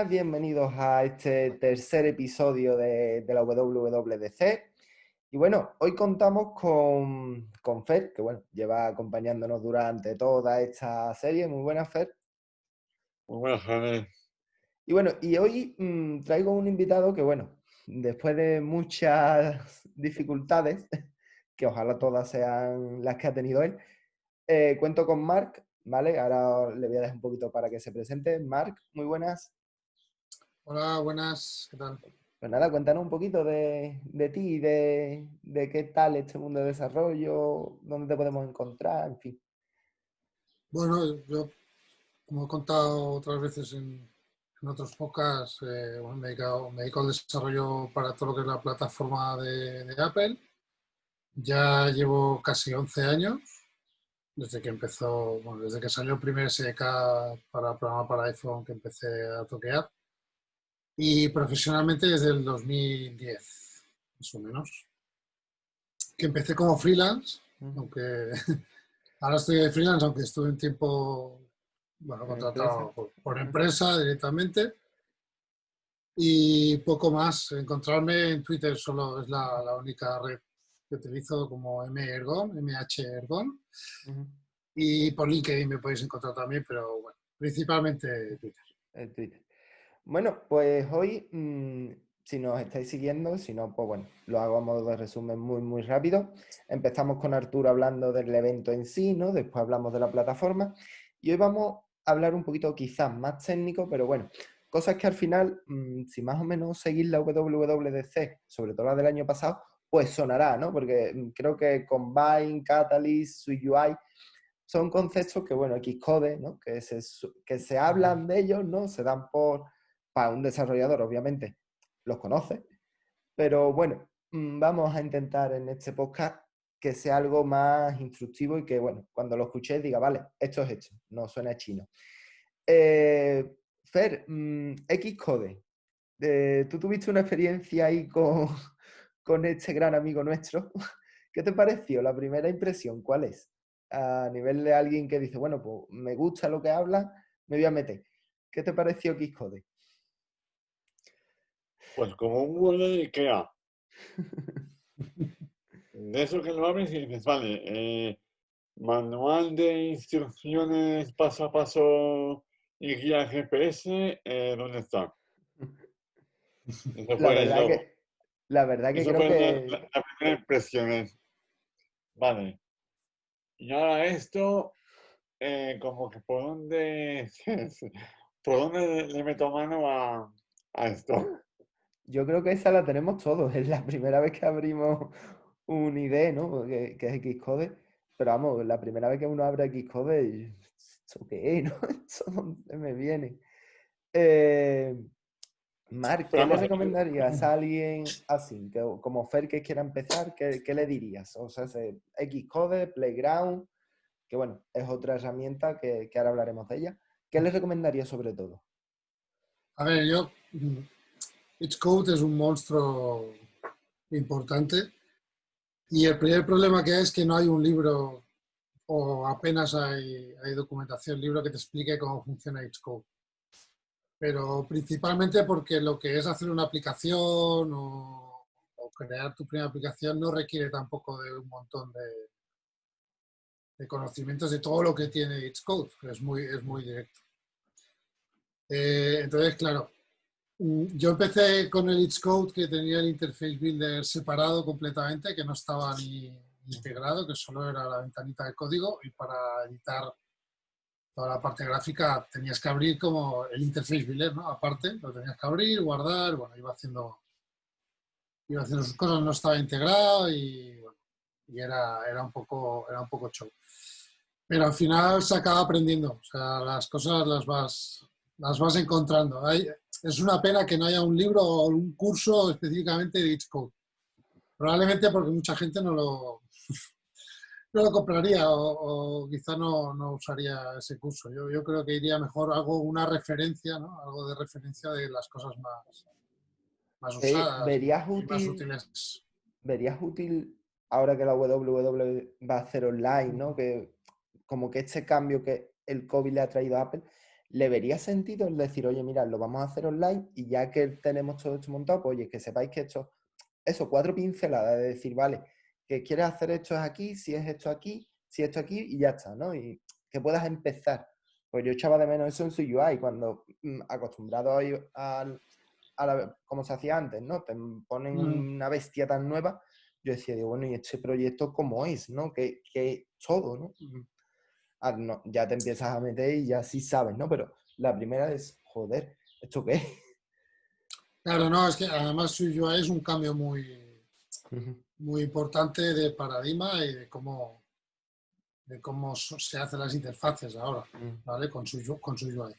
buenas, bienvenidos a este tercer episodio de la WWDC. Y bueno, hoy contamos con Fer, que bueno, lleva acompañándonos durante toda esta serie. Muy buenas, Fer. Muy buenas, Jaime. Y bueno, y hoy traigo un invitado que bueno, después de muchas dificultades, que ojalá todas sean las que ha tenido él, cuento con Marc, ¿vale? Ahora le voy a dejar un poquito para que se presente. Marc, muy buenas. Hola, buenas, ¿qué tal? Pues nada, cuéntanos un poquito de ti, de qué tal este mundo de desarrollo, dónde te podemos encontrar, en fin. Bueno, yo, como he contado otras veces en otros podcasts, bueno, me dedico al desarrollo para todo lo que es la plataforma de Apple. Ya llevo casi 11 años, desde que empezó, bueno, desde que salió el primer SDK para programar para iPhone que empecé a toquear. Y profesionalmente desde el 2010, más o menos. Que empecé como freelance, aunque ahora estoy de freelance, aunque estuve un tiempo, bueno, contratado por empresa directamente. Y poco más. Encontrarme en Twitter solo es la única red que utilizo como MH Ergon. Y por LinkedIn me podéis encontrar también, pero bueno, principalmente Twitter. Twitter. Bueno, pues hoy, si nos estáis siguiendo, si no, pues bueno, lo hago a modo de resumen muy rápido. Empezamos con Arturo hablando del evento en sí, ¿no? Después hablamos de la plataforma. Y hoy vamos a hablar un poquito quizás más técnico, pero bueno, cosas que al final, si más o menos seguís la WWDC, sobre todo la del año pasado, pues sonará, ¿no? Porque creo que Combine, Catalyst, SwiftUI son conceptos que, bueno, Xcode, ¿no? Que se hablan de ellos, ¿no? Se dan para un desarrollador, obviamente, los conoce. Pero bueno, vamos a intentar en este podcast que sea algo más instructivo y que, bueno, cuando lo escuchéis diga, vale, esto es esto, no suena chino. Fer, Xcode, tú tuviste una experiencia ahí con este gran amigo nuestro. ¿Qué te pareció? La primera impresión, ¿cuál es? A nivel de alguien que dice, bueno, pues me gusta lo que habla, me voy a meter. ¿Qué te pareció Xcode? Pues como un Word de IKEA. De eso que lo abres y dices, vale, manual de instrucciones paso a paso y guía GPS, ¿dónde está? Eso La fue verdad lo, que, la verdad que eso creo fue que la primera impresión. Vale. Y ahora esto, como que por dónde, por dónde le meto mano a esto. yo creo que esa la tenemos todos. Es la primera vez que abrimos un IDE, ¿no? Que es Xcode. Pero vamos, la primera vez que uno abre Xcode, ¿esto qué es, no? ¿Esto dónde me viene? Marc, Pero ¿qué le vamos, recomendarías a alguien así, como Fer que quiera empezar? ¿Qué le dirías? O sea, Xcode, Playground, que bueno, es otra herramienta que ahora hablaremos de ella. ¿Qué le recomendarías sobre todo? A ver, Xcode es un monstruo importante y el primer problema que hay es que no hay un libro o apenas hay documentación, libro que te explique cómo funciona Xcode. Pero principalmente porque lo que es hacer una aplicación o crear tu primera aplicación no requiere tampoco de un montón de conocimientos de todo lo que tiene Xcode, que es muy directo. Entonces, claro, yo empecé con el Xcode que tenía el Interface Builder separado completamente, que no estaba ni integrado, que solo era la ventanita de código y para editar toda la parte gráfica tenías que abrir como el Interface Builder, ¿no? Aparte, lo tenías que abrir, guardar, bueno, iba haciendo sus cosas, no estaba integrado y, bueno, y era un poco show. Pero al final se acaba aprendiendo, o sea, las cosas las vas encontrando. Es una pena que no haya un libro o un curso específicamente de Xcode. Probablemente porque mucha gente no lo compraría o quizá no usaría ese curso. Yo creo que iría mejor algo, una referencia, ¿no? Algo de referencia de las cosas más usadas ¿Verías y más útil, útiles. verías útil ahora que la WWDC va a ser online, ¿no? Que como que este cambio que el COVID le ha traído a Apple, ¿le vería sentido el decir, oye, mira, lo vamos a hacer online y ya que tenemos todo esto montado, pues oye, que sepáis que esto, eso, 4 pinceladas de decir, vale, que quieres hacer esto es aquí, si es esto aquí, si esto aquí y ya está, ¿no? Y que puedas empezar. Pues yo echaba de menos eso en su UI, cuando acostumbrado como se hacía antes, ¿no? Te ponen una bestia tan nueva, yo decía, digo, bueno, ¿y este proyecto cómo es, no? Que todo, ¿no? No, ya te empiezas a meter y ya sí sabes, ¿no? Pero la primera es, joder, ¿esto qué es? Claro, no, es que además su UI es un cambio muy, Ujú, muy importante de paradigma y de cómo se hacen las interfaces ahora, ujú, ¿vale? Con su UI.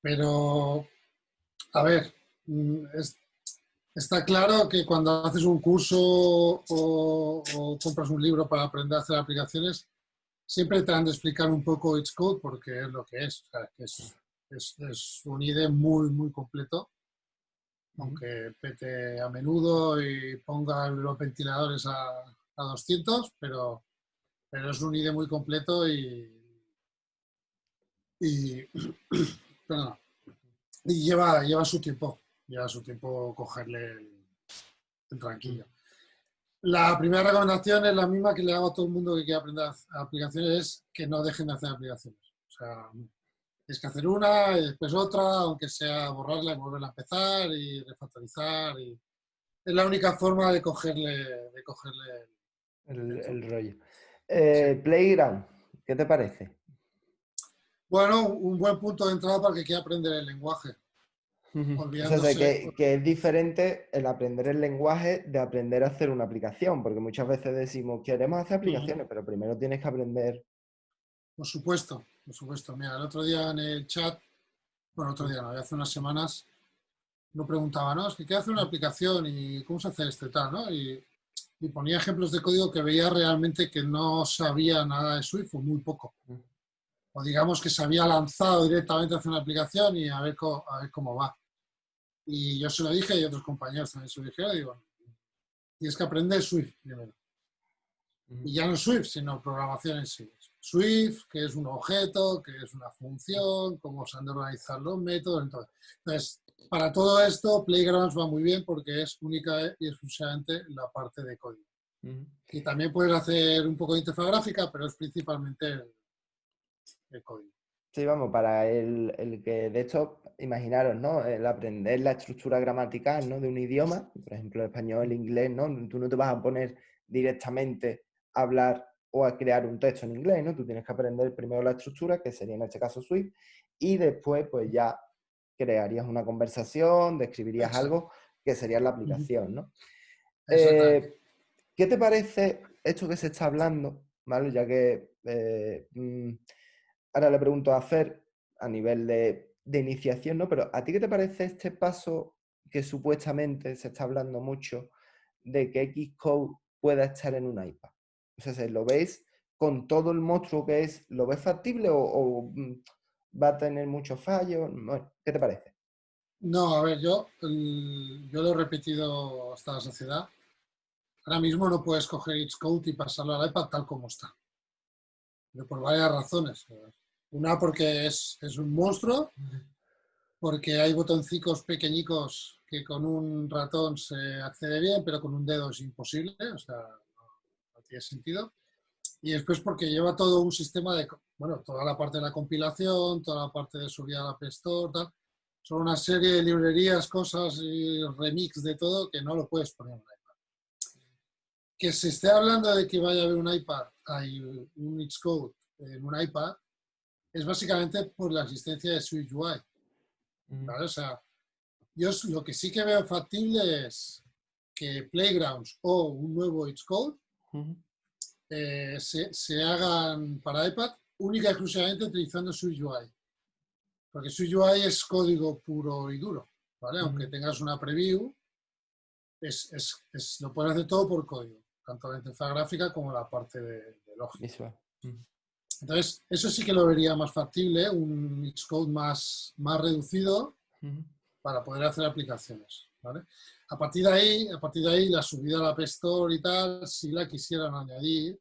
Pero, a ver, está claro que cuando haces un curso o compras un libro para aprender a hacer aplicaciones, siempre te han de explicar un poco Xcode porque es lo que es. O sea, que es un IDE muy, muy completo, ujú, aunque pete a menudo y ponga los ventiladores a 200, pero es un IDE muy completo y, perdón, y lleva su tiempo cogerle el tranquillo. ujú. La primera recomendación es la misma que le hago a todo el mundo que quiera aprender aplicaciones, es que no dejen de hacer aplicaciones. O sea, tienes que hacer una y después otra, aunque sea borrarla y volverla a empezar y refactorizar. Es la única forma de cogerle el El truco. rollo. Sí. Playground, ¿qué te parece? Bueno, un buen punto de entrada para el que quiera aprender el lenguaje, Ujú. O sea, olvidándose. que es diferente el aprender el lenguaje de aprender a hacer una aplicación, porque muchas veces decimos, queremos hacer aplicaciones, pero primero tienes que aprender. Por supuesto, por supuesto. Mira, el otro día en el chat, bueno, el otro día no, hace unas semanas, me preguntaba, ¿no? Es que quiero hacer una aplicación y cómo se hace este tal, ¿no? Y ponía ejemplos de código que veía realmente que no sabía nada de Swift o muy poco. O digamos que se había lanzado directamente a hacer una aplicación y a ver cómo va. Y yo se lo dije y otros compañeros también se lo dijeron, digo, tienes que aprender Swift primero. Y ya no Swift, sino programación en sí. Swift, que es un objeto, que es una función, cómo se han de organizar los métodos. Entonces, para todo esto, Playgrounds va muy bien porque es única y exclusivamente la parte de código. Y también puedes hacer un poco de interfaz gráfica, pero es principalmente el código. Sí, vamos, para el que, de hecho, imaginaros, ¿no? El aprender la estructura gramatical, ¿no? De un idioma, por ejemplo, el español, el inglés, ¿no? Tú no te vas a poner directamente a hablar o a crear un texto en inglés, ¿no? Tú tienes que aprender primero la estructura, que sería en este caso Swift, y después, pues ya crearías una conversación, describirías Exacto. algo que sería la aplicación, ¿no? Exactamente. ¿Qué te parece esto que se está hablando, ¿vale? Ya que ahora le pregunto a Fer a nivel de iniciación, ¿no? Pero ¿a ti qué te parece este paso que supuestamente se está hablando mucho de que Xcode pueda estar en un iPad? O sea, ¿lo veis con todo el monstruo que es, lo ves factible o va a tener muchos fallos? Bueno, ¿qué te parece? No, a ver, yo lo he repetido hasta la sociedad. Ahora mismo no puedes coger Xcode y pasarlo al iPad tal como está. Pero por varias razones. Una porque es un monstruo, porque hay botoncicos pequeñicos que con un ratón se accede bien, pero con un dedo es imposible, o sea, no tiene sentido. Y después porque lleva todo un sistema de, bueno, toda la parte de la compilación, toda la parte de subir a la App Store, tal. Son una serie de librerías, cosas y remix de todo que no lo puedes poner en un iPad. Que se esté hablando de que vaya a haber un iPad, hay un Xcode en un iPad, es básicamente por la existencia de Switch UI. Ujú, ¿Vale? O sea, yo lo que sí que veo factible es que Playgrounds o un nuevo Xcode ujú, se hagan para iPad única y exclusivamente utilizando Switch UI. Porque Switch UI es código puro y duro. ¿Vale? Aunque ujú. tengas una preview, lo puedes hacer todo por código, tanto la interfaz gráfica como la parte de lógica. Visual. Ujú, Entonces, eso sí que lo vería más factible, un Xcode más reducido ujú, para poder hacer aplicaciones. ¿Vale? A partir de ahí, la subida a la App Store y tal, si la quisieran añadir,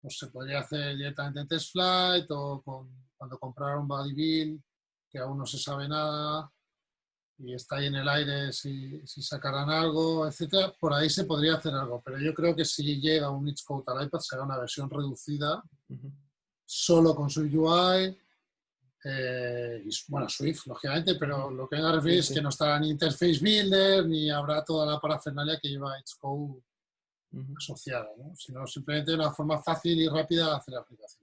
pues se podría hacer directamente en TestFlight o con cuando compraron Bodybuild, que aún no se sabe nada y está ahí en el aire si sacarán algo, etcétera. Por ahí se podría hacer algo, pero yo creo que si llega un Xcode al iPad será una versión reducida, solo con su UI. Y, bueno, Swift, lógicamente, pero lo que me refiero es que no estará ni Interface Builder, ni habrá toda la parafernalia que lleva Xcode asociada, ¿no? Sino simplemente una forma fácil y rápida de hacer la aplicación.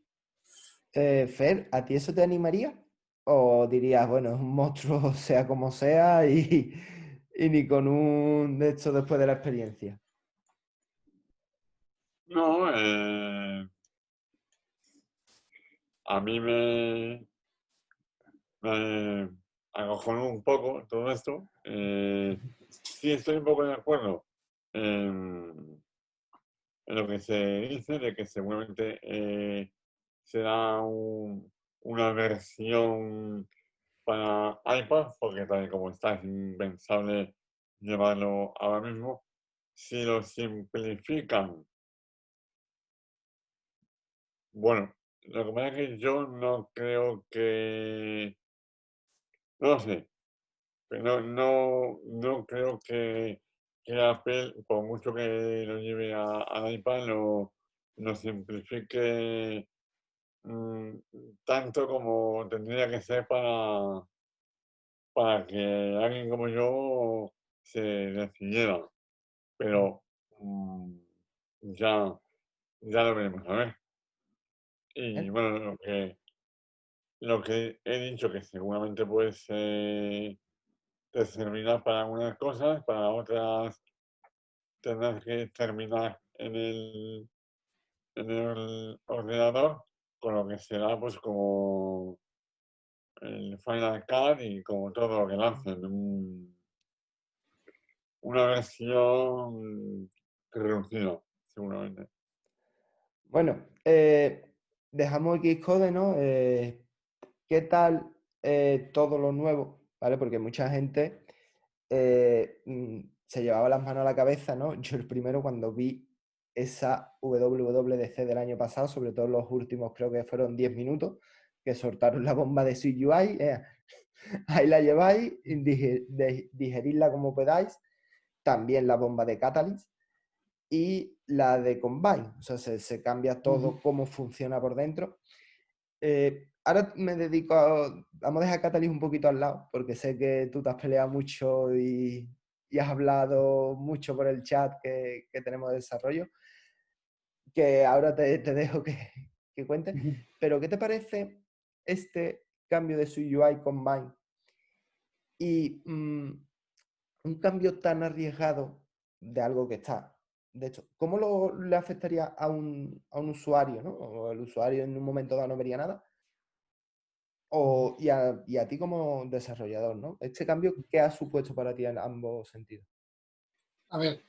Fer, ¿a ti eso te animaría? ¿O dirías, bueno, es un monstruo sea como sea y ni con un de esto después de la experiencia? No, a mí me acojonó un poco todo esto. Sí, estoy un poco de acuerdo en lo que se dice, de que seguramente será una versión para iPad, porque tal y como está, es impensable llevarlo ahora mismo. Si lo simplifican, bueno, lo que pasa es que yo no creo que, no lo sé, pero no creo que Apple, por mucho que lo lleve al iPad, lo simplifique mm, tanto como tendría que ser para que alguien como yo se decidiera. Pero ya, ya lo veremos a ver. Y ¿Eh? bueno, lo que he dicho que seguramente pues te servirá para algunas cosas, para otras tendrás que terminar en el ordenador, con lo que será pues como el Final Cut y como todo lo que lancen. Una versión reducida, seguramente. Bueno, dejamos Xcode, ¿no? ¿Qué tal todo lo nuevo? ¿Vale? Porque mucha gente se llevaba las manos a la cabeza, ¿no? Yo el primero cuando vi esa WWDC del año pasado, sobre todo los últimos, creo que fueron 10 minutos, que soltaron la bomba de SwiftUI, ahí la lleváis, digeridla como podáis, también la bomba de Catalyst y la de Combine, o sea, se cambia todo cómo funciona por dentro. Ahora me dedico vamos a dejar Catalyst un poquito al lado, porque sé que tú te has peleado mucho y has hablado mucho por el chat que tenemos de desarrollo, que ahora te dejo que cuentes. Pero, ¿qué te parece este cambio de su UI Combine y un cambio tan arriesgado de algo que está? De hecho, ¿cómo le afectaría a un usuario, ¿no? O el usuario en un momento dado no vería nada. Y a ti como desarrollador, ¿no? Este cambio, ¿qué ha supuesto para ti en ambos sentidos? A ver,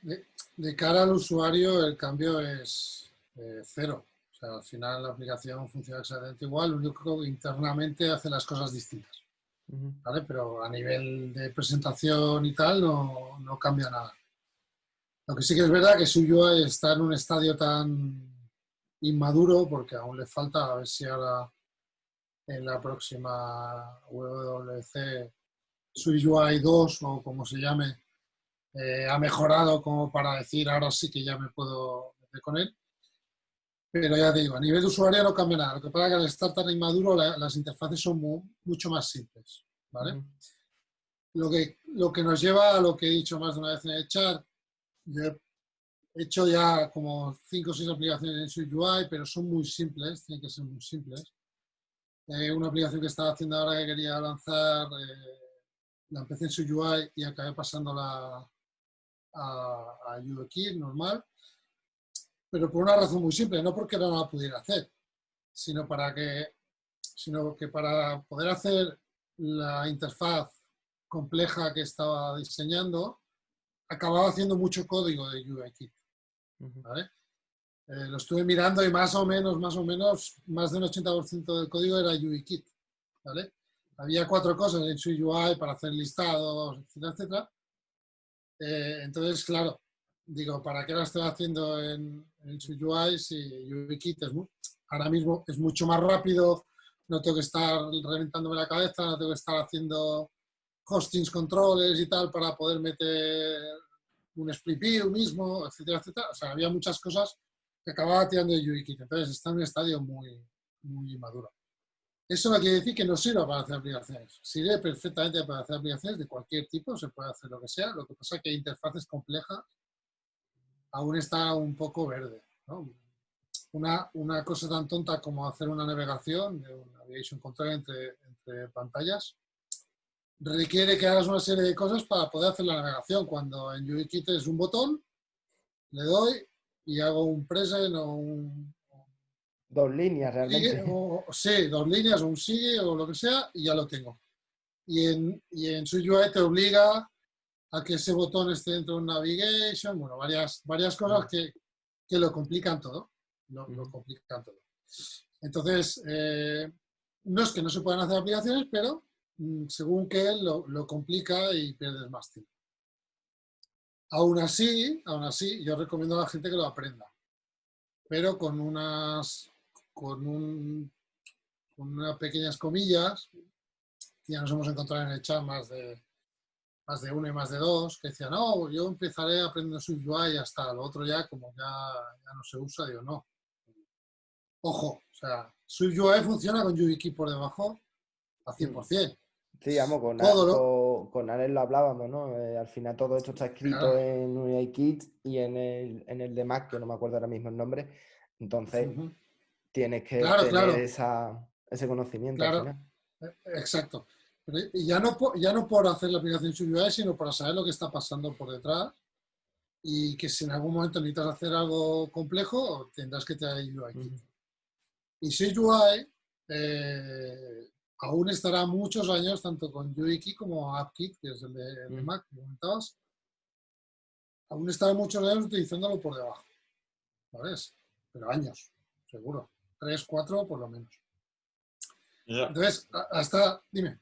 de cara al usuario el cambio es cero. O sea, al final la aplicación funciona exactamente igual, lo único que internamente hace las cosas distintas. ¿Vale? Pero a nivel de presentación y tal no cambia nada. Lo que sí que es verdad que su UI está en un estadio tan inmaduro, porque aún le falta, a ver si ahora en la próxima WWDC su UI 2 o como se llame, ha mejorado como para decir ahora sí que ya me puedo meter con él. Pero ya te digo, a nivel de usuario no cambia nada. Lo que pasa es que al estar tan inmaduro las interfaces son mucho más simples. ¿Vale? Lo que nos lleva a lo que he dicho más de una vez en el chat. Yo he hecho ya como 5 o 6 aplicaciones en su UI, pero son muy simples, tienen que ser muy simples. Una aplicación que estaba haciendo ahora que quería lanzar, la empecé en su UI y acabé pasándola a UIKit normal, pero por una razón muy simple, no porque no la pudiera hacer, sino que para poder hacer la interfaz compleja que estaba diseñando, acababa haciendo mucho código de UIKit. ¿Vale? Lo estuve mirando y más o menos, más de un 80% del código era UIKit. ¿Vale? Había 4 cosas en su UI para hacer listados, etcétera, etcétera. Entonces, claro, digo, ¿para qué la estoy haciendo en su UI si UIKit ahora mismo es mucho más rápido, no tengo que estar reventándome la cabeza, no tengo que estar haciendo hostings, controles y tal para poder meter un split view mismo, etcétera, etcétera. O sea, había muchas cosas que acababa tirando de UIKit. Entonces está en un estadio muy maduro. Eso no quiere decir que no sirva para hacer aplicaciones. Sirve perfectamente para hacer aplicaciones de cualquier tipo, se puede hacer lo que sea. Lo que pasa es que interfaces complejas aún está un poco verde, ¿no? Una cosa tan tonta como hacer una navegación, de un navigation control entre pantallas, requiere que hagas una serie de cosas para poder hacer la navegación. Cuando en UIKit es un botón, le doy y hago un present o un 2 líneas sigue, realmente. sí, 2 líneas o un sigue o lo que sea y ya lo tengo. Y en SwiftUI te obliga a que ese botón esté dentro de un navigation, bueno, varias cosas que lo complican todo. Lo complican todo. Entonces, no es que no se puedan hacer aplicaciones, pero según que él lo complica y pierdes más tiempo. Aún así, yo recomiendo a la gente que lo aprenda, pero con unas pequeñas comillas, que ya nos hemos encontrado en el chat más de uno y más de dos, que decían, no, yo empezaré aprendiendo SwiftUI y hasta lo otro ya, como ya no se usa, digo, no. Ojo, o sea, SwiftUI funciona con UIKit por debajo a 100%. Sí, vamos, Todo lo... con Alex lo hablábamos, ¿no? Al final todo esto está escrito Claro. en UIKit y en el de Mac, que no me acuerdo ahora mismo el nombre. Entonces, tienes que Claro, tener claro, ese conocimiento al claro, final. exacto. Pero ya no por hacer la aplicación SwiftUI, sino para saber lo que está pasando por detrás y que si en algún momento necesitas hacer algo complejo, tendrás que tener UIKit. Y SwiftUI aún estará muchos años, tanto con UIKit como AppKit, que es el de Mac, que comentabas, aún estará muchos años utilizándolo por debajo, ¿sabes? Pero años, seguro. 3, 4 por lo menos. Ya, Entonces, dime.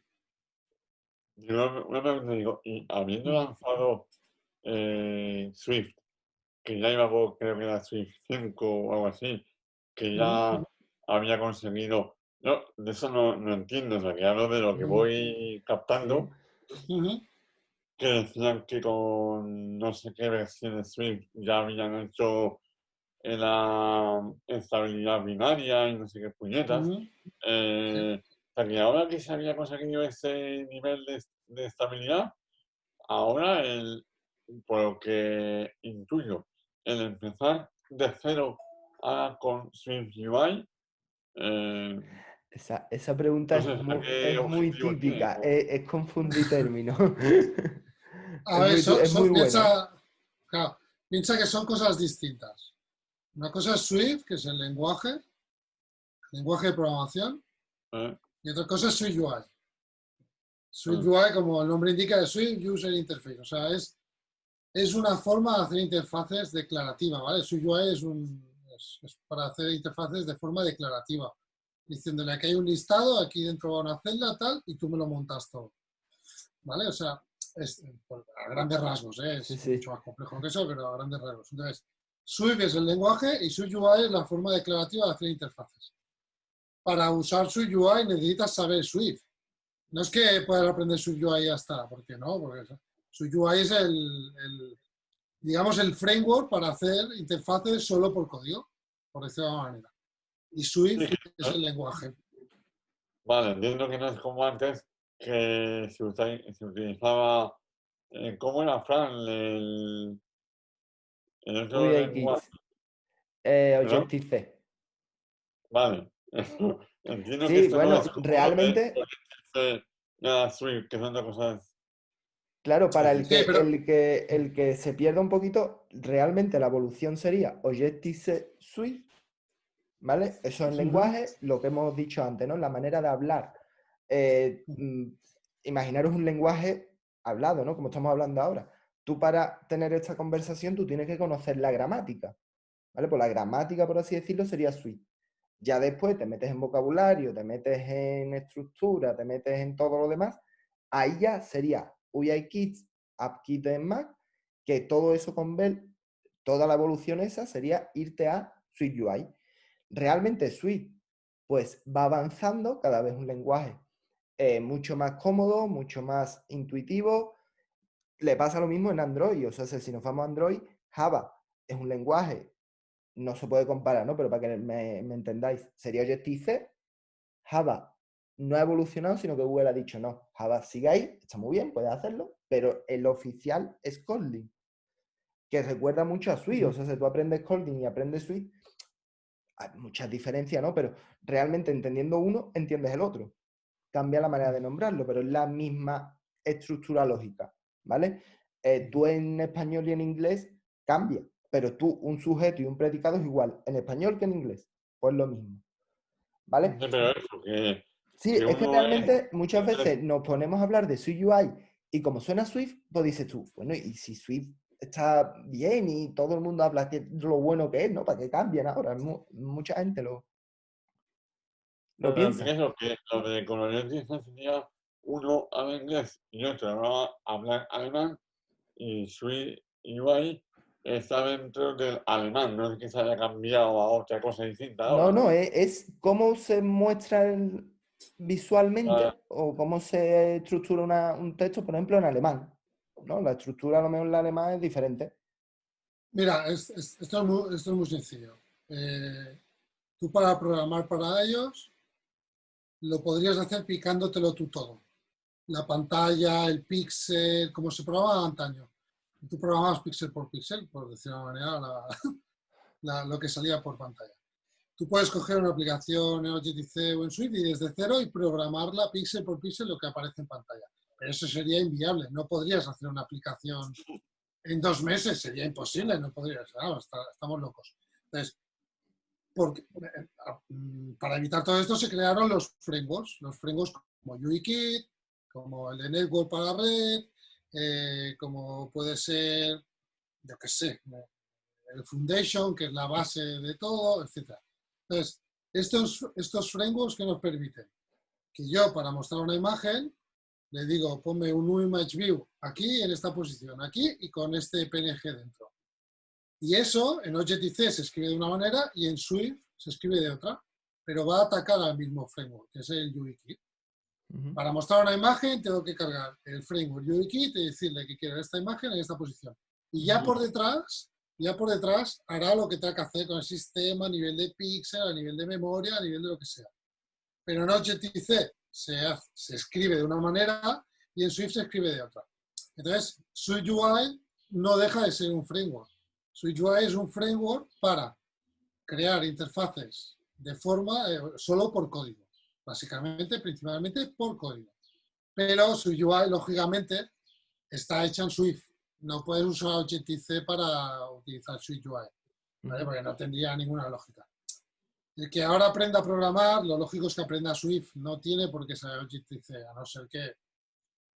yo una pregunta digo, y habiendo lanzado Swift, que ya iba por, creo que era Swift 5 o algo así, que ya había conseguido, no, de eso no entiendo, o sea, que hablo de lo que voy Sí. captando, que decían que con no sé qué versión de Swift ya habían hecho la estabilidad binaria y no sé qué puñetas. Sí. O sea, que ahora que se había conseguido ese nivel de estabilidad, ahora, por lo que intuyo, el empezar de cero con SwiftUI, Esa pregunta no es sé muy, qué es muy objetivo tiene. típica, es confundir términos. A ver, Es muy buena, ¿eh? claro, piensa que son cosas distintas. Una cosa es Swift, que es el lenguaje de programación, ¿Eh? y otra cosa es SwiftUI. ¿Eh? SwiftUI, como el nombre indica, es Swift User Interface. O sea, es una forma de hacer interfaces declarativa, ¿vale? SwiftUI es para hacer interfaces de forma declarativa, diciéndole que hay un listado, aquí dentro va una celda, tal, y tú me lo montas todo, ¿vale? O sea, a grandes rasgos, ¿eh? Sí, Es sí. mucho más complejo que eso, pero a grandes rasgos. Entonces, Swift es el lenguaje y SwiftUI es la forma declarativa de hacer interfaces. Para usar SwiftUI necesitas saber Swift. No es que puedas aprender SwiftUI y ya está, ¿por qué no? Porque SwiftUI es digamos, el framework para hacer interfaces solo por código, por decirlo de alguna manera. Y Swift Sí, es el lenguaje. vale, entiendo que no es como antes, que se utilizaba, ¿cómo era, Fran? El otro UIKit, lenguaje, ¿perdón? Objective-C. Vale. Entiendo que Sí, esto no es bueno, como realmente, nada Swift, que son dos cosas claro, para el Sí, que, pero el que, el que se pierda un poquito, realmente la evolución sería Objective-C Swift, ¿vale? Eso es lenguaje, lo que hemos dicho antes, ¿no? La manera de hablar. Imaginaros un lenguaje hablado, ¿no? Como estamos hablando ahora. Tú para tener esta conversación, tú tienes que conocer la gramática, ¿vale? Pues la gramática, por así decirlo, sería Swift. Ya después te metes en vocabulario, te metes en estructura, te metes en todo lo demás. Ahí ya sería UIKit, AppKit en Mac, que todo eso toda la evolución esa sería irte a SwiftUI. Realmente Swift pues va avanzando, cada vez un lenguaje mucho más cómodo, mucho más intuitivo. Le pasa lo mismo en Android, o sea, si nos vamos a Android, Java es un lenguaje, no se puede comparar, ¿no? Pero para que me entendáis, sería Objective-C. Java no ha evolucionado, sino que Google ha dicho, no, Java sigue ahí, está muy bien, puedes hacerlo, pero el oficial es Kotlin, que recuerda mucho a Swift. O sea, si tú aprendes Kotlin y aprendes Swift, hay muchas diferencias, ¿no? Pero realmente entendiendo uno, entiendes el otro. Cambia la manera de nombrarlo, pero es la misma estructura lógica, ¿vale? Tú en español y en inglés cambia, pero tú, un sujeto y un predicado es igual en español que en inglés, pues lo mismo, ¿vale? Pero eso, Sí, que es que uno realmente muchas veces nos ponemos a hablar de Swift UI y como suena Swift, pues dices tú, bueno, y si Swift está bien y todo el mundo habla de lo bueno que es, ¿no? ¿Para qué cambian ahora? Mucha gente lo pero piensa. eso, que lo de colorear sería uno habla inglés y otro habla alemán y Swift UI está dentro del alemán, no es que se haya cambiado a otra cosa distinta No, ahora, no, ¿no? es cómo se muestra Ah, visualmente o cómo se estructura un texto, por ejemplo, en alemán, ¿no? La estructura a lo mejor en alemán es diferente. Mira, esto es muy sencillo. Tú para programar para ellos lo podrías hacer picándotelo tú todo. La pantalla, el píxel, como se programaba antaño. Tú programabas píxel, por decirlo de una manera, lo que salía por pantalla. Tú puedes coger una aplicación en Objective-C o en Swift y desde cero y programarla píxel por píxel lo que aparece en pantalla. Pero eso sería inviable. No podrías hacer una aplicación en 2 meses, sería imposible, no podrías. Claro, estamos locos. Entonces, porque, para evitar todo esto se crearon los frameworks como UIKit, como el de Network para red, como puede ser, yo qué sé, el Foundation, que es la base de todo, etc. Entonces, estos frameworks que nos permiten que yo, para mostrar una imagen, le digo, ponme un image view aquí, en esta posición, aquí, y con este PNG dentro. Y eso en Objective-C se escribe de una manera y en Swift se escribe de otra, pero va a atacar al mismo framework, que es el UIKit. Para mostrar una imagen tengo que cargar el framework UIKit y decirle que quiero esta imagen en esta posición. Y ya por detrás hará lo que tenga que hacer con el sistema a nivel de píxel, a nivel de memoria, a nivel de lo que sea. Pero en Objective-C se escribe de una manera y en Swift se escribe de otra. Entonces, Swift UI no deja de ser un framework. Swift UI es un framework para crear interfaces de forma solo por código. Básicamente, principalmente por código. Pero Swift UI, lógicamente, está hecha en Swift. No puedes usar Objective-C para utilizar Swift UI, ¿vale? Porque no tendría ninguna lógica. El que ahora aprenda a programar, lo lógico es que aprenda Swift. No tiene por qué saber Objective-C, a no ser que,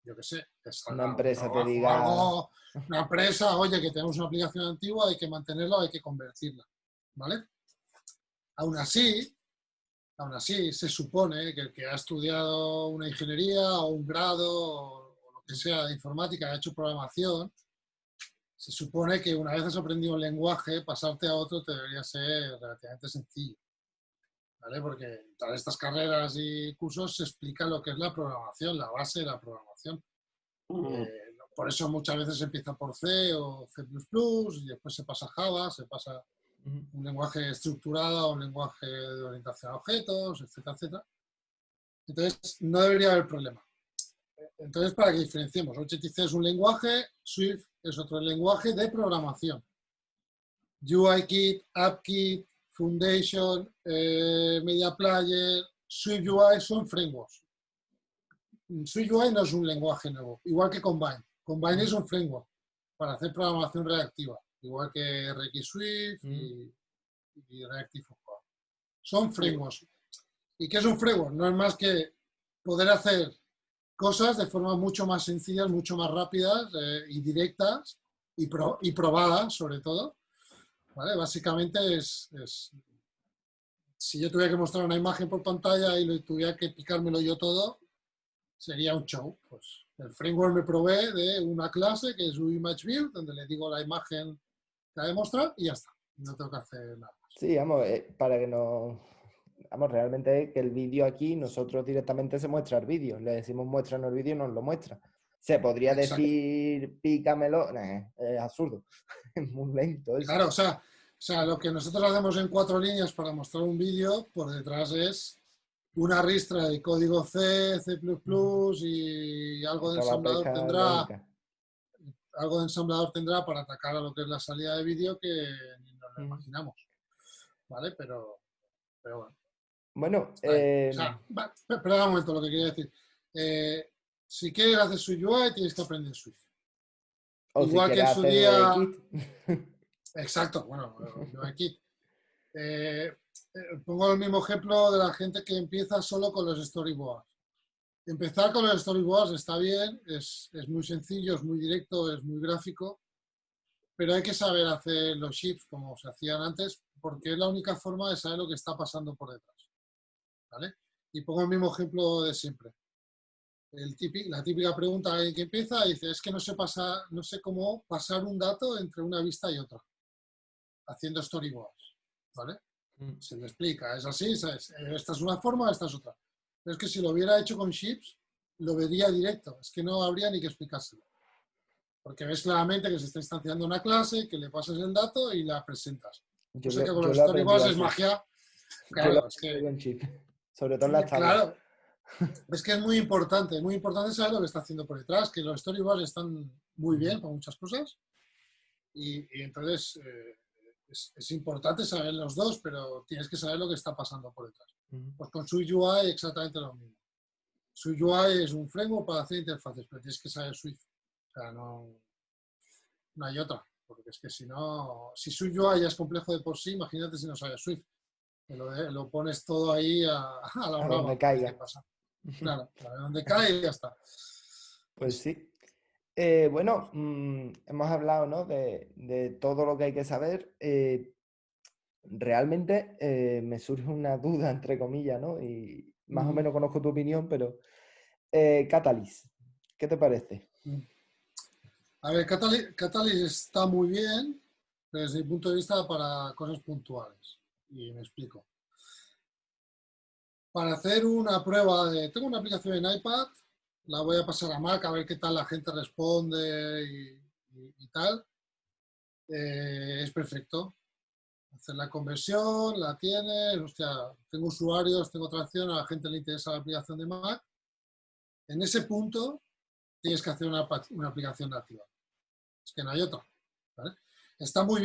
yo qué sé, que Una salga un empresa te trabajo o diga, algo, una empresa, oye, que tenemos una aplicación antigua, hay que mantenerla, hay que convertirla, ¿vale? Aún así, se supone que el que ha estudiado una ingeniería o un grado o lo que sea de informática, ha hecho programación, se supone que una vez has aprendido un lenguaje, pasarte a otro te debería ser relativamente sencillo, ¿vale? Porque en todas estas carreras y cursos se explica lo que es la programación, la base de la programación. Por eso muchas veces se empieza por C o C++ y después se pasa a Java, se pasa un lenguaje estructurado a un lenguaje de orientación a objetos, etcétera, etcétera. Entonces, no debería haber problema. Entonces, para que diferenciemos, Objective-C es un lenguaje, Swift es otro lenguaje de programación. UIKit, AppKit, Foundation, Media Player, Swift UI son frameworks. Swift UI no es un lenguaje nuevo, igual que Combine. Combine es un framework para hacer programación reactiva, igual que RX Swift y Reactive Core. Son frameworks. ¿Y qué es un framework? No es más que poder hacer cosas de forma mucho más sencillas, mucho más rápidas y directas y probadas, sobre todo. ¿Vale? Básicamente si yo tuviera que mostrar una imagen por pantalla y tuviera que picármelo yo todo, sería un show. Pues el framework me provee de una clase que es UImageView, donde le digo la imagen que ha de mostrar y ya está. No tengo que hacer nada más. sí, vamos, para que nos vamos, realmente es que el vídeo aquí, nosotros directamente se muestra el vídeo. Le decimos muéstranos el vídeo y nos lo muestra. Se podría Exacto. decir pícamelo, es absurdo, es muy lento eso. Claro, o sea, lo que nosotros hacemos en 4 líneas para mostrar un vídeo, por detrás es una ristra de código C, C++ y algo de Toda la pesca lógica. algo de ensamblador tendrá para atacar a lo que es la salida de vídeo que ni nos lo imaginamos. ¿Vale? Pero bueno. Bueno, Está ahí. O sea, espera un momento, lo que quería decir. Si quieres hacer su UI, tienes que aprender Swift. o Igual si que en quieres su hacer día. UIKit. Exacto, bueno, UI pongo el mismo ejemplo de la gente que empieza solo con los storyboards. Empezar con los storyboards está bien, es muy sencillo, es muy directo, es muy gráfico, pero hay que saber hacer los shapes como se hacían antes, porque es la única forma de saber lo que está pasando por detrás. ¿Vale? Y pongo el mismo ejemplo de siempre. La típica pregunta que empieza dice, es que no sé cómo pasar un dato entre una vista y otra, haciendo storyboards. ¿Vale? Se le explica, es así, ¿sabes? Esta es una forma, esta es otra. Pero es que si lo hubiera hecho con Ships, lo vería directo, es que no habría ni que explicárselo. Porque ves claramente que se está instanciando una clase, que le pasas el dato y la presentas. Yo sé que con Yo los lo aprendí storyboards es así. magia. Yo lo Claro, es aprendí que, con chip. Sobre todo en las tablas. claro, es que es muy importante saber lo que está haciendo por detrás, que los storyboards están muy bien para muchas cosas. Y entonces es importante saber los dos, pero tienes que saber lo que está pasando por detrás. Pues con SwiftUI exactamente lo mismo. SwiftUI es un framework para hacer interfaces, pero tienes que saber Swift. O sea, no hay otra. Porque es que si no, si SwiftUI ya es complejo de por sí, imagínate si no sabes Swift. Que lo pones todo ahí a la A brava, donde como dice caiga. pasa. Claro, a donde cae y ya está. Pues sí. Bueno, hemos hablado, ¿no? de todo lo que hay que saber. Realmente me surge una duda, entre comillas, ¿no? Y más o menos conozco tu opinión, pero Catalyst, ¿qué te parece? A ver, Catalyst está muy bien desde mi punto de vista para cosas puntuales. Y me explico. Para hacer una prueba tengo una aplicación en iPad, la voy a pasar a Mac a ver qué tal la gente responde y tal. Es perfecto. Hacer la conversión, la tienes, hostia, tengo usuarios, tengo tracción, a la gente le interesa la aplicación de Mac. En ese punto tienes que hacer una aplicación nativa. Es que no hay otra. ¿Vale? Está muy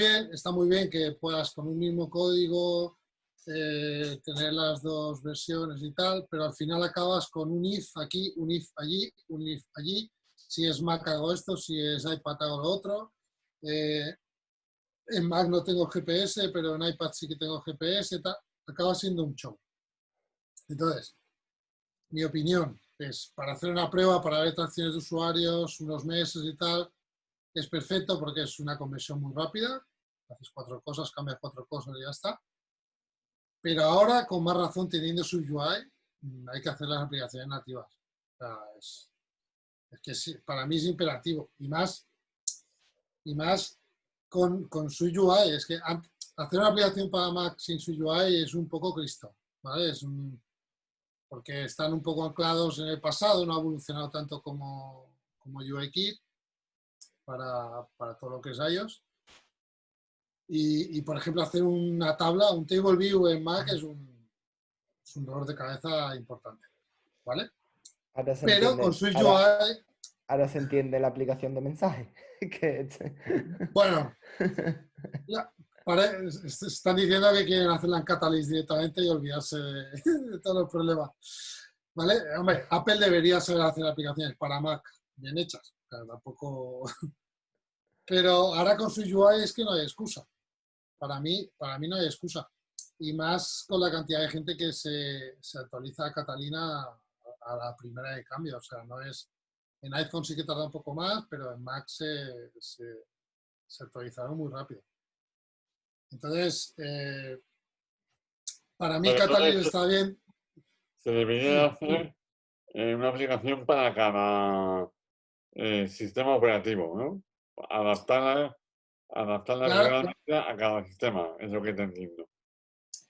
bien que puedas con un mismo código tener las dos versiones y tal, pero al final acabas con un if aquí, un if allí, un if allí. Si es Mac hago esto, si es iPad hago lo otro. En Mac no tengo GPS, pero en iPad sí que tengo GPS. Tal. Acaba siendo un show. Entonces, mi opinión es, para hacer una prueba, para ver tracciones de usuarios, unos meses y tal, es perfecto porque es una conversión muy rápida. Haces 4 cosas, cambias 4 cosas y ya está. Pero ahora, con más razón, teniendo su UI, hay que hacer las aplicaciones nativas. O sea, es que sí, para mí es imperativo. Y más con su UI. Es que hacer una aplicación para Mac sin su UI es un poco Cristo. ¿Vale? Porque están un poco anclados en el pasado, no ha evolucionado tanto como UIKit para todo lo que es iOS. Y, por ejemplo, hacer una tabla, un table view en Mac es un dolor de cabeza importante, ¿vale? Ahora se Pero con entiende, Swift UI, ahora se entiende la aplicación de mensaje. bueno, están diciendo que quieren hacerla en Catalyst directamente y olvidarse de todos los problemas, ¿vale? Hombre, Apple debería saber hacer aplicaciones para Mac bien hechas, claro, tampoco... Pero ahora con Swift UI es que no hay excusa. Para mí no hay excusa. Y más con la cantidad de gente que se actualiza a Catalina a la primera de cambio. O sea, no es. En iPhone sí que tarda un poco más, pero en Mac se actualizaron muy rápido. Entonces, para mí Pero Catalina entonces está bien. se debería Sí, hacer una aplicación para cada sistema operativo, ¿no? Adaptarla claro, realmente a cada sistema, es lo que te entiendo.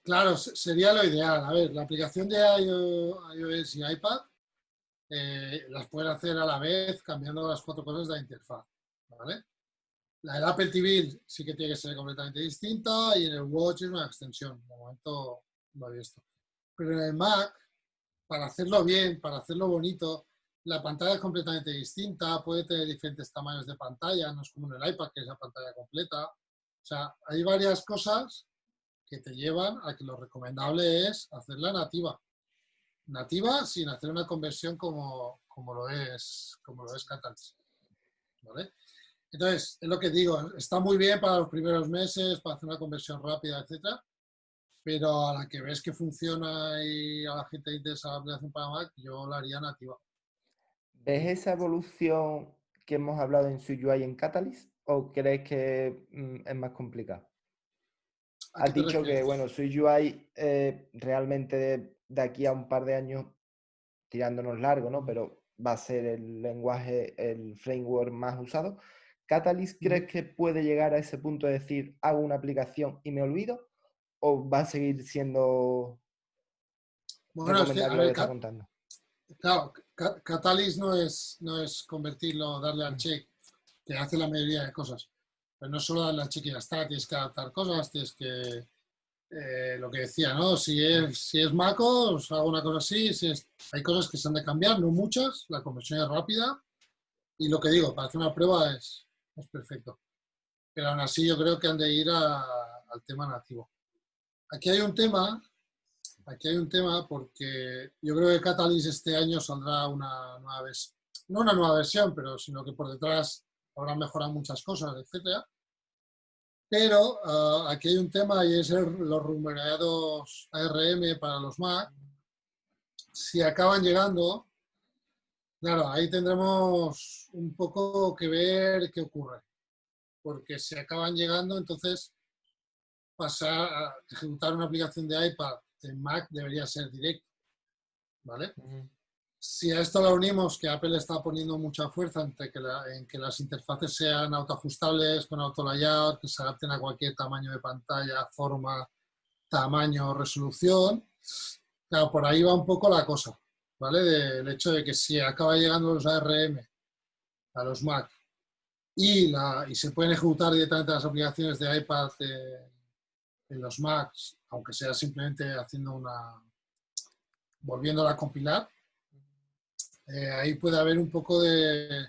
Claro, sería lo ideal. A ver, la aplicación de iOS y iPad las puedes hacer a la vez cambiando las 4 cosas de la interfaz, ¿vale? La del Apple TV sí que tiene que ser completamente distinta y en el Watch es una extensión. De momento lo he visto. Pero en el Mac, para hacerlo bien, para hacerlo bonito, la pantalla es completamente distinta, puede tener diferentes tamaños de pantalla, no es como en el iPad que es la pantalla completa. O sea, hay varias cosas que te llevan a que lo recomendable es hacerla nativa. Nativa sin hacer una conversión como lo es Catalyst, ¿vale? Entonces, es lo que digo, está muy bien para los primeros meses, para hacer una conversión rápida, etcétera, pero a la que ves que funciona y a la gente le interesa la aplicación para Mac, yo la haría nativa. ¿Ves esa evolución que hemos hablado en SwiftUI en Catalyst o crees que es más complicado? ¿A qué Has te dicho que, refieres? bueno, SwiftUI realmente de aquí a un par de años tirándonos largo, ¿no? Pero va a ser el lenguaje, el framework más usado. ¿Catalyst crees que puede llegar a ese punto de decir, hago una aplicación y me olvido? ¿O va a seguir siendo Bueno, es que, a recomendable lo que ver, está contando? claro, Catalyst no es convertirlo, darle al check, que hace la mayoría de cosas. Pero no solo darle al check y ya está, tienes que adaptar cosas, tienes que, lo que decía, ¿no? Si es MacOS, hago una cosa así, hay cosas que se han de cambiar, no muchas, la conversión es rápida, y lo que digo, para hacer una prueba es perfecto. Pero aún así yo creo que han de ir al tema nativo. Aquí hay un tema Aquí hay un tema porque yo creo que Catalyst este año saldrá una nueva versión, no una nueva versión, pero sino que por detrás habrá mejorado muchas cosas, etcétera. Pero aquí hay un tema y es los rumoreados ARM para los Mac. Si acaban llegando, claro, ahí tendremos un poco que ver qué ocurre. Porque si acaban llegando, entonces pasar a ejecutar una aplicación de iPad en Mac debería ser directo, ¿vale? Si a esto le unimos que Apple está poniendo mucha fuerza en que las interfaces sean autoajustables con auto-layout, que se adapten a cualquier tamaño de pantalla, forma, tamaño, resolución, claro, por ahí va un poco la cosa, ¿vale? Del hecho de que si acaba llegando los ARM a los Mac y se pueden ejecutar directamente las aplicaciones de iPad en los Macs, aunque sea simplemente volviéndola a compilar, ahí puede haber un poco de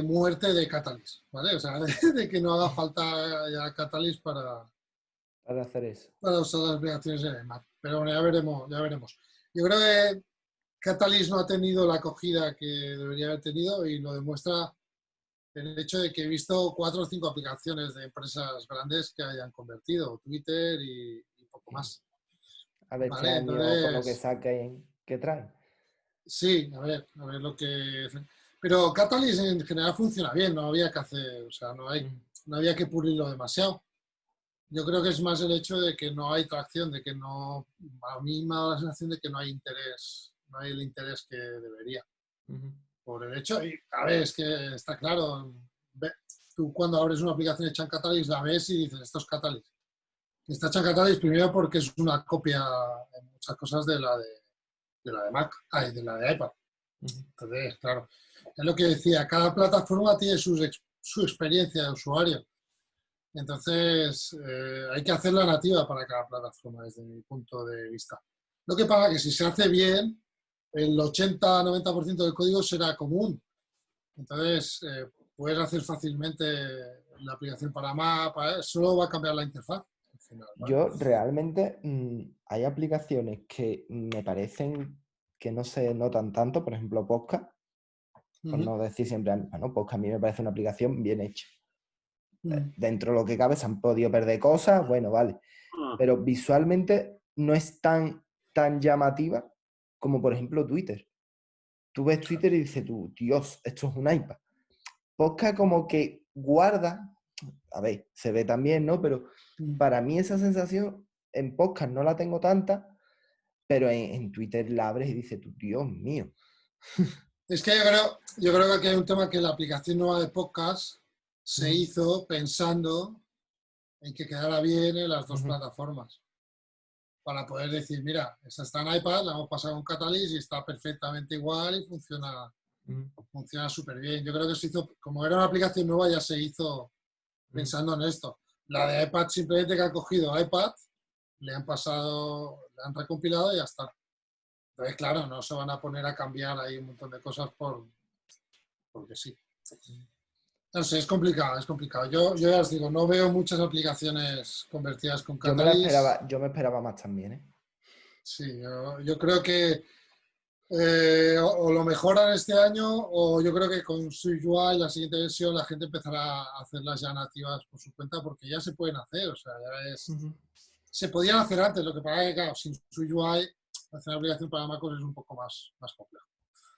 muerte de Catalyst, ¿vale? O sea, de que no haga falta ya Catalyst para hacer eso. usar las aplicaciones en el Mac. Pero bueno, ya veremos, ya veremos. Yo creo que Catalyst no ha tenido la acogida que debería haber tenido y lo demuestra el hecho de que he visto 4 o 5 aplicaciones de empresas grandes que hayan convertido, Twitter y poco más. A ver este ¿Vale? año con lo que Entonces, saquen, ¿qué traen? sí, a ver lo que... Pero Catalyst en general funciona bien, no había que hacer, o sea, no había que pulirlo demasiado. Yo creo que es más el hecho de que no hay tracción, de que no, a mí me da la sensación de que no hay interés, no hay el interés que debería. Por el hecho, y a ver, es que está claro, tú cuando abres una aplicación hecha en Catalyst la ves y dices, esto es Catalyst. Está hecha en Catalyst primero porque es una copia en muchas cosas de la de Mac, de la de iPad. Entonces, claro, es lo que decía, cada plataforma tiene su experiencia de usuario. Entonces, hay que hacer la nativa para cada plataforma, desde mi punto de vista. Lo que pasa es que si se hace bien, el 80-90% del código será común. Entonces, puedes hacer fácilmente la aplicación para Mac, solo va a cambiar la interfaz. Al final, ¿vale? Yo realmente hay aplicaciones que me parecen que no se notan tanto, por ejemplo, Podcast, por no decir siempre, bueno, Podcast a mí me parece una aplicación bien hecha. Dentro de lo que cabe se han podido perder cosas, bueno, vale. Pero visualmente no es tan llamativa como, por ejemplo, Twitter. Tú ves Twitter y dices tú, Dios, esto es un iPad. Podcast como que guarda, a ver, se ve también, ¿no? Pero para mí esa sensación en podcast no la tengo tanta, pero en Twitter la abres y dices tú, Dios mío. Es que yo creo que aquí hay un tema que la aplicación nueva de podcast se hizo pensando en que quedara bien en las dos plataformas. para poder decir, mira, esta está en iPad, la hemos pasado con Catalyst y está perfectamente igual y funciona súper bien. Yo creo que se hizo, como era una aplicación nueva, ya se hizo pensando en esto. La de iPad simplemente que han cogido iPad, le han pasado, le han recompilado y ya está. Entonces, claro, no se van a poner a cambiar ahí un montón de cosas porque sí. No sé, es complicado, es complicado. Yo ya os digo, no veo muchas aplicaciones convertidas con Catalyst. Yo me esperaba más también, ¿eh? Sí, yo creo que o lo mejoran este año o yo creo que con SwiftUI, la siguiente versión, la gente empezará a hacerlas ya nativas por su cuenta porque ya se pueden hacer. O sea, se podían hacer antes, lo que pasa es que, claro, sin SwiftUI, hacer una aplicación para MacOS es un poco más complejo.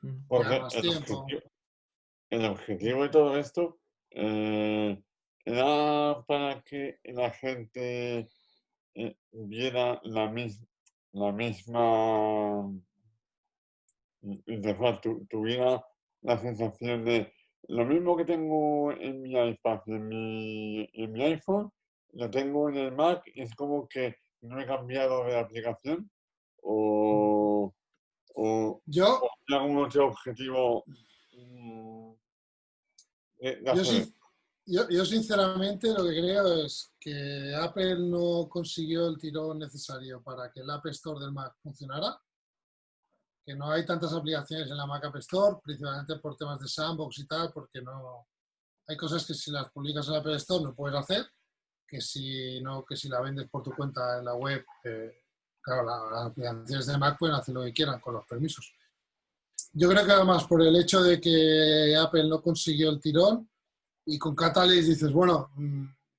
Ya Porque más tiempo. el objetivo de todo esto era para que la gente viera la misma interfaz, tuviera la sensación de lo mismo que tengo en mi iPad, en mi iPhone, lo tengo en el Mac y es como que no he cambiado de aplicación o Yo, hay algún otro objetivo mm, de yo, hacer sin- yo sinceramente lo que creo es que Apple no consiguió el tirón necesario para que el App Store del Mac funcionara, que no hay tantas aplicaciones en la Mac App Store, principalmente por temas de sandbox y tal, porque no hay cosas que si las publicas en la App Store no puedes hacer, que si no, que si la vendes por tu cuenta en la web, claro, las aplicaciones de Mac pueden hacer lo que quieran con los permisos. Yo creo que además por el hecho de que Apple no consiguió el tirón y con Catalyst dices, bueno,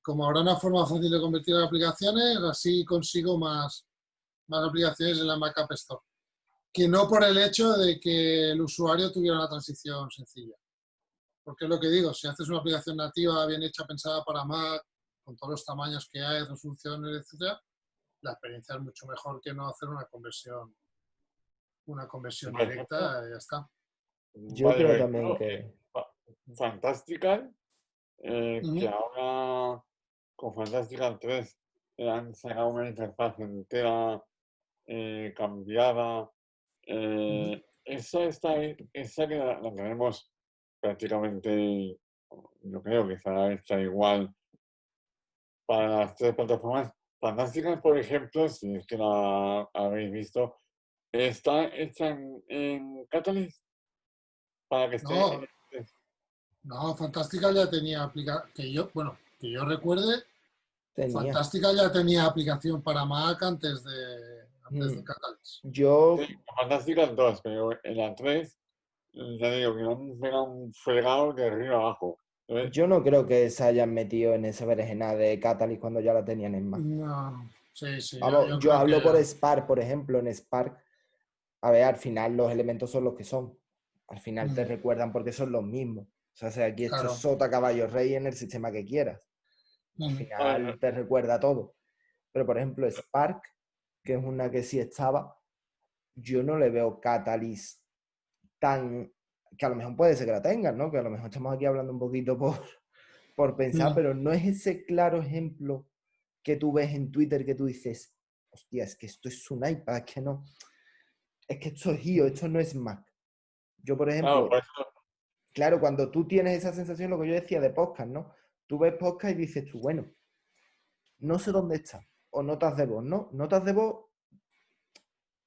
como habrá una forma fácil de convertir las aplicaciones, así consigo más aplicaciones en la Mac App Store. Que no por el hecho de que el usuario tuviera una transición sencilla. Porque es lo que digo, si haces una aplicación nativa, bien hecha, pensada para Mac, con todos los tamaños que hay, resoluciones, etcétera, la experiencia es mucho mejor que no hacer una conversión por ejemplo, directa y ya está. Yo creo vale, también que... Fantastical, Uh que -huh. ahora con Fantastical 3 han sacado una interfaz entera cambiada. Esa que la tenemos prácticamente, yo creo que estará hecha igual para las tres plataformas. Fantásticas, por ejemplo, si es que la habéis visto, está hecha en Catalyst para que esté. No, no, Fantástica ya tenía aplicación, que yo recuerde, Tenía. Fantástica ya tenía aplicación para Mac antes de Mm, Catalyst. Sí, Yo, Fantásticas 2, pero en la 3, ya digo que no han pegado un fregado de arriba abajo. Entonces, yo no creo que se hayan metido en esa berenjena de Catalyst cuando ya la tenían en Mac. No, sí, sí, Vamos, yo yo creo que hablo por Spark, por ejemplo, en Spark, a ver, al final los elementos son los que son. Al final te recuerdan porque son los mismos. O sea aquí hecho claro. sota, caballo, rey en el sistema que quieras. Al vale, final te recuerda todo. Pero, por ejemplo, Spark, que es una que sí estaba, yo no le veo Catalyst tan... Que a lo mejor puede ser que la tengan, ¿no? Que a lo mejor estamos aquí hablando un poquito por pensar, pero no es ese claro ejemplo que tú ves en Twitter que tú dices, hostia, es que esto es un iPad, es que no, es que esto es iOS, esto no es Mac. Yo, por claro, por ejemplo, eso, claro, cuando tú tienes esa sensación, lo que yo decía de podcast, ¿no? Tú ves podcast y dices tú, bueno, no sé dónde está. O notas de voz, ¿no? Notas de voz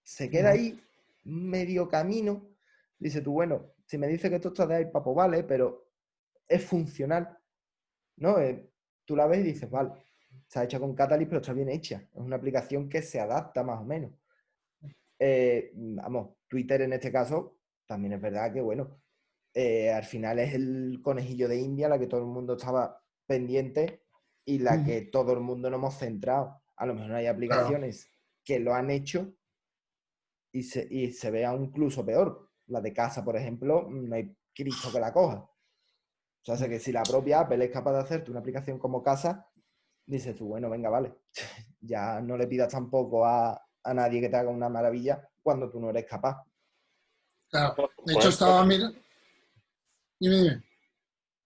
se queda ahí, medio camino. Dices tú, bueno, si me dice que esto está de iPad, pues vale, pero es funcional, ¿no? Tú la ves y dices, vale, está hecha con Catalyst, pero está bien hecha. Es una aplicación que se adapta más o menos. Vamos, Twitter en este caso, también es verdad que, bueno, al final es el conejillo de India, la que todo el mundo estaba pendiente y la que todo el mundo nos hemos centrado. A lo mejor hay Claro, aplicaciones que lo han hecho y se vea incluso peor. La de casa, por ejemplo, no hay Cristo que la coja. O sea, que si la propia Apple es capaz de hacerte una aplicación como casa, dices tú, bueno, venga, vale. Ya no le pidas tampoco a nadie que te haga una maravilla cuando tú no eres capaz. claro. De por hecho, eso, estaba mirando. Dime, dime.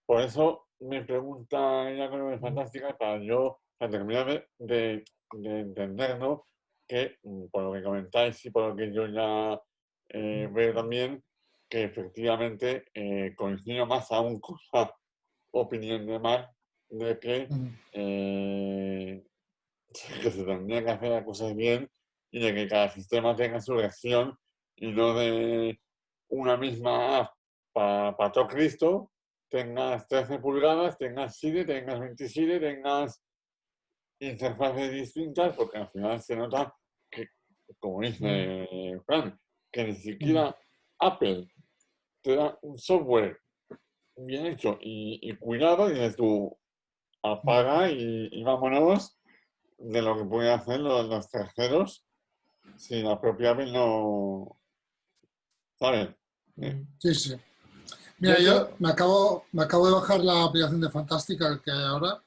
por eso me pregunta ella con lo de Fantástica para yo, para terminar de entender, ¿no? que, por lo que comentáis y por lo que yo ya veo también, que efectivamente coincido más aún con la opinión de Marc de que se tendría que hacer las cosas bien y de que cada sistema tenga su reacción y no de una misma app para todo Cristo, tengas 13 pulgadas, tengas Siri, tengas 27, tengas interfaces distintas, porque al final se nota que, como dice Fran, que ni siquiera Apple te da un software bien hecho y cuidado, y dices tú, apaga y vámonos de lo que pueden hacer los terceros si la propia Apple no, ¿sabes? Sí, sí. Yo Mira, yo creo, me acabo de bajar la aplicación de Fantástica que hay ahora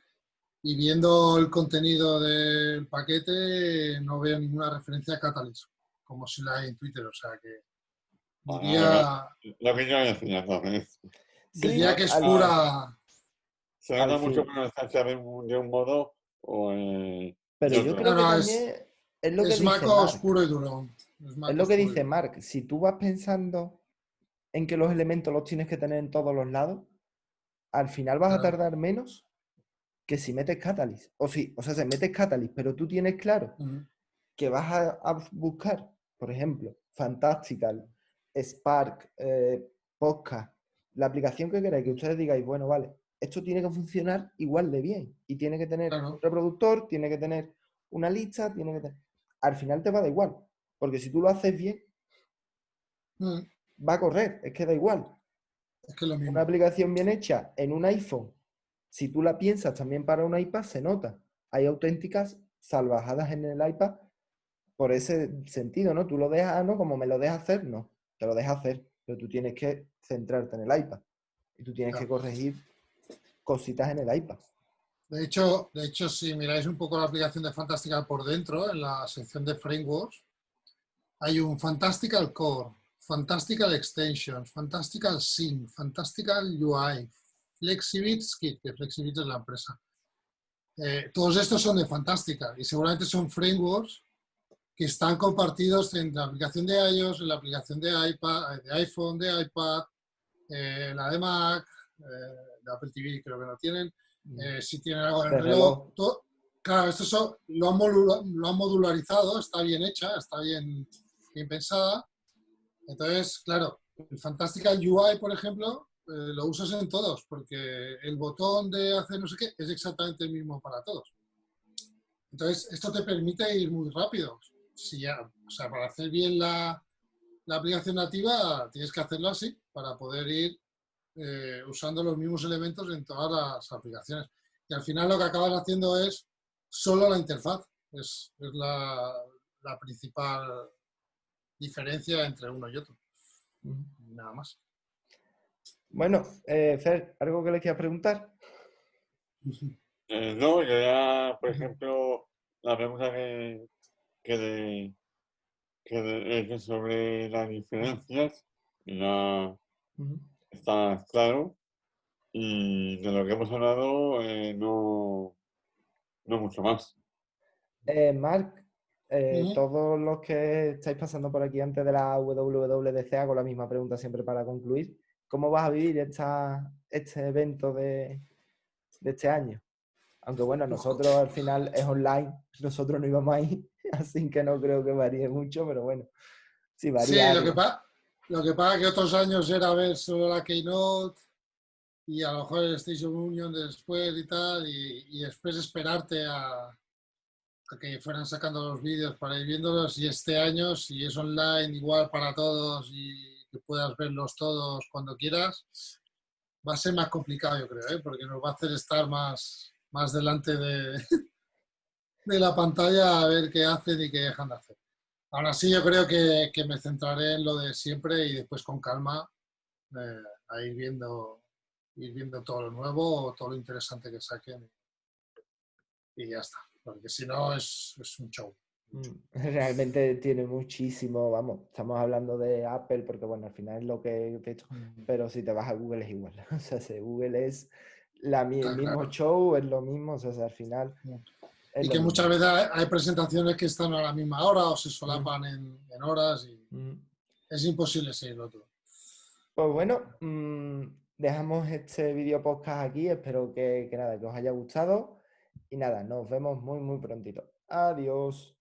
y viendo el contenido del paquete no veo ninguna referencia a Catalyst, como si la hay en Twitter. O sea que diría, Lo que yo decía entonces, sí, diría ¿no? que es pura... se Al nota mucho fin. cuando está hecha de un modo o Pero de yo otro. No, creo que no, también es lo que es dice MacOS Mark. puro y duro. Es Es lo MacOS que puro y dice duro. Mark. Si tú vas pensando en que los elementos los tienes que tener en todos los lados, al final vas a Claro. tardar menos que si metes Catalyst. O sea, se metes Catalyst, pero tú tienes claro Ujú. que vas a buscar, por ejemplo, Fantastical, Spark, Podcast, la aplicación que queráis, que ustedes digáis, bueno, vale, esto tiene que funcionar igual de bien y tiene que tener un Claro. reproductor, tiene que tener una lista, tiene que tener... Al final te va a dar igual, porque si tú lo haces bien, Mm. va a correr, es que da igual. Es que es lo Una mismo. aplicación bien hecha en un iPhone, si tú la piensas también para un iPad, se nota. Hay auténticas salvajadas en el iPad por ese sentido, ¿no? Tú lo dejas, ¿no? Como me lo dejas hacer, no. Te lo dejas hacer, pero tú tienes que centrarte en el iPad. Y tú tienes que Claro. corregir cositas en el iPad. De hecho, si miráis un poco la aplicación de Fantastical por dentro, en la sección de frameworks, hay un Fantastical Core, Fantastical Extensions, Fantastical Sync, Fantastical UI, Flexibits Kit, que Flexibits es la empresa. Todos estos son de Fantastical y seguramente son frameworks que están compartidos en la aplicación de iOS, en la aplicación de iPad, de iPhone, de iPad, la de Mac, de Apple TV creo que no tienen, si tienen algo en el De reloj. reloj. Claro, esto lo han modularizado, está bien hecha, está bien pensada. Entonces, claro, el Fantastical UI, por ejemplo, lo usas en todos, porque el botón de hacer no sé qué es exactamente el mismo para todos. Entonces, esto te permite ir muy rápido. Si ya, o sea, para hacer bien la aplicación nativa tienes que hacerlo así, para poder ir usando los mismos elementos en todas las aplicaciones. Y al final lo que acabas haciendo es solo la interfaz. Es la principal diferencia entre uno y otro. Nada más. Bueno, Fer, ¿algo que le quieras preguntar? No, yo ya, por ejemplo, la pregunta que he hecho sobre las diferencias ya está claro. Y de lo que hemos hablado, no mucho más. Marc, todos los que estáis pasando por aquí antes de la WWDC, hago la misma pregunta siempre para concluir. ¿Cómo vas a vivir este evento de este año? Aunque bueno, nosotros al final es online, nosotros no íbamos ahí, así que no creo que varíe mucho, pero bueno, sí varía Sí, lo que, algo. lo que pasa que otros años era ver solo la Keynote y a lo mejor el Station Union después y tal, y después esperarte a que fueran sacando los vídeos para ir viéndolos, y este año, si es online igual para todos y que puedas verlos todos cuando quieras, va a ser más complicado, yo creo, ¿eh? Porque nos va a hacer estar más delante de la pantalla a ver qué hacen y qué dejan de hacer. Ahora sí, yo creo que me centraré en lo de siempre y después con calma a ir viendo todo lo nuevo o todo lo interesante que saquen y ya está. Porque si no es un show. Realmente tiene muchísimo, vamos, estamos hablando de Apple porque bueno, al final es lo que he hecho, pero si te vas a Google es igual. O sea, si Google es el Está mismo claro. show, es lo mismo, o sea, al final Es Y lo que mismo. muchas veces hay presentaciones que están a la misma hora o se solapan en horas y es imposible seguirlo todo. Pues bueno, dejamos este vídeo podcast aquí. Espero que nada, que os haya gustado. Y nada, nos vemos muy, muy prontito. Adiós.